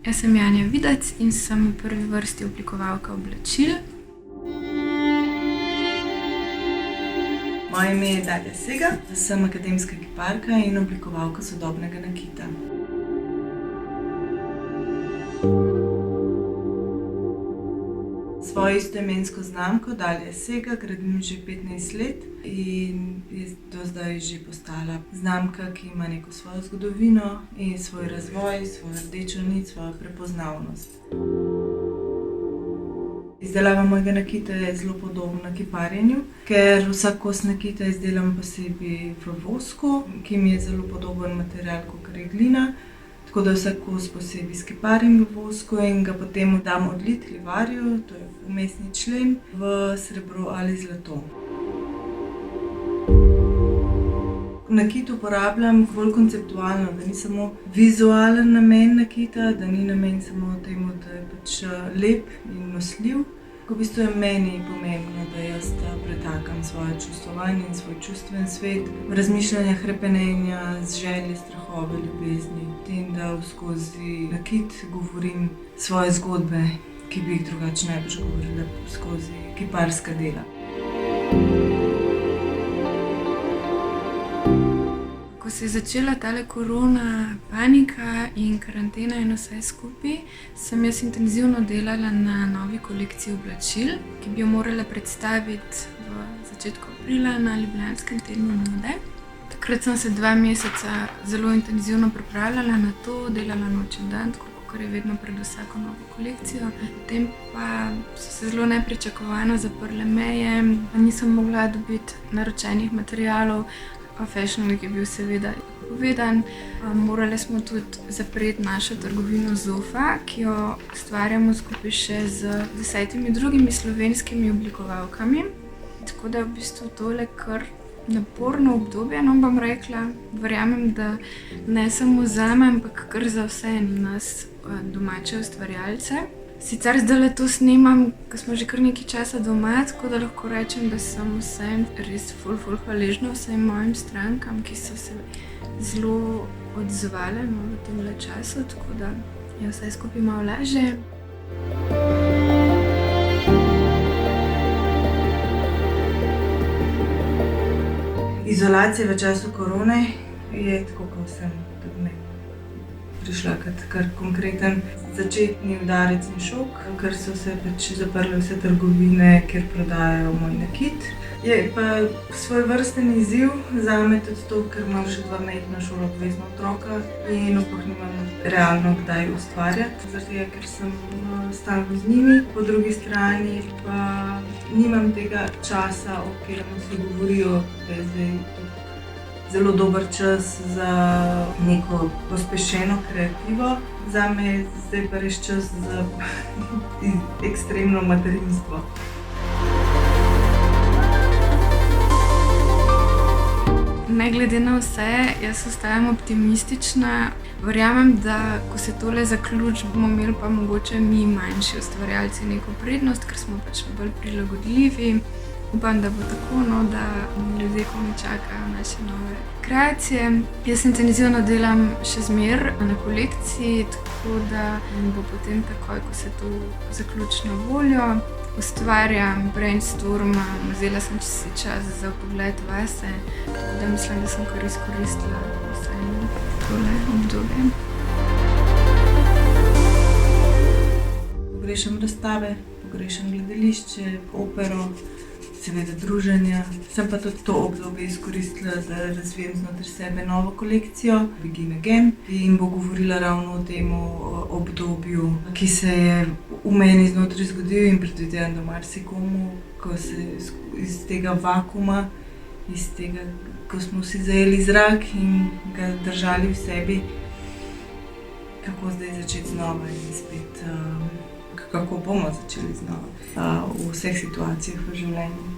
Jaz sem Janja Videc in sem v prvi vrsti oblikovalka oblačil. Moje ime je Dalja Sega, sem akademska kiparka in oblikovalka sodobnega nakita. Svojo istoimensko znamko Dalja Sega gradim že 15 let in je do zdaj že postala znamka, ki ima neko svojo zgodovino in svoj razvoj, svojo rdečo nit, svojo prepoznavnost. Izdelava mojega nakita je zelo podobna kiparjenju, ker vsak kos nakita izdelam posebej v vosku, ki mi je zelo podoben material, kakor je glina. Tako da vsak kos posebej skiparim v vosku in ga potem dam odlit livarju, to je vmesni člen, v srebro ali zlato. Nakit uporabljam bolj konceptualno, da ni samo vizualen namen nakita, da ni namen samo temu, da je pač lep in nosljiv. V bistvu je meni pomembno, da jaz pretakam svoje čustvovanje in svoj čustven svet, razmišljanja, hrepenenja, želje, strahove, ljubezni in da skozi nakit govorim svoje zgodbe, ki bi jih drugače ne bi govorila skozi kiparska dela. Ko se je začela tale korona panika in karantena in vse skupaj, sem jaz intenzivno delala na novi kolekciji oblačil, ki bi jo morala predstaviti v začetku aprila na Ljubljanskem tednu mode. Takrat sem se 2 meseca zelo intenzivno pripravljala na to, delala noč in dan, tako kot je vedno pred vsako novo kolekcijo. Potem pa so se zelo nepričakovano zaprle meje, nisem mogla dobiti naročenih materialov. Fashion Week je bil seveda povedan. Morali smo tudi zapreti našo trgovino Zofa, ki jo ustvarjamo skupaj še z 10 drugimi slovenskimi oblikovalkami. Tako da je v bistvu tole kar naporno obdobje, no bom rekla. Verjamem, da ne samo zame, ampak kar za vse nas domače ustvarjalce. Sicer zdajle to snemam, ko smo že kar nekaj časa doma, tako da lahko rečem, da sem vsem res ful hvaležna vsem mojim strankam, ki so se zelo odzvale v temle času, tako da je vse skupaj malo lažje. Izolacija v času korone je tako, kot sem tudi prišla kar konkreten začetni udarec in šok, ker so se pač zaprle vse trgovine, kjer prodajajo moj nakit. Je pa svojevrsten izziv zame tudi to, ker imam še 2 majhna šoloobvezna otroka in upah nimam realno kdaj ustvarjati, zaradi tega, ker sem stalno z njimi. Po drugi strani pa nimam tega časa, o katerem se govorijo, da je zdaj zelo dober čas za neko pospešeno kreativo. Zame je zdaj pa res čas za ekstremno materinstvo. Ne glede na vse, jaz ostajam optimistična. Verjamem, da ko se tole zaključi, bomo imeli pa mogoče mi manjši ustvarjalci neko prednost, ker smo pač bolj prilagodljivi. Upam, da bo tako, da ljudje komaj čakajo naše nove kreacije. Jaz intenzivno delam še zmeraj na kolekciji, tako da bo potem takoj, ko se to zaključi na voljo. Ustvarjam, brainstormam, vzela sem si čas za pogled vase, tako da mislim, da sem kar izkoristila vse tole obdobje. Pogrešam razstave, pogrešam gledališče, opero, seveda druženja. Sem pa tudi to obdobje izkoristila, da razvijem znotraj sebe novo kolekcijo Begin Again in bo govorila ravno o tem obdobju, ki se je v meni znotraj zgodil in predvidevam, da marsikomu, ko se iz tega vakuma, iz tega, ko smo vsi zajeli zrak in ga držali v sebi, kako zdaj začeti znova in spet, kako bomo začeli znova v vseh situacijah v življenju.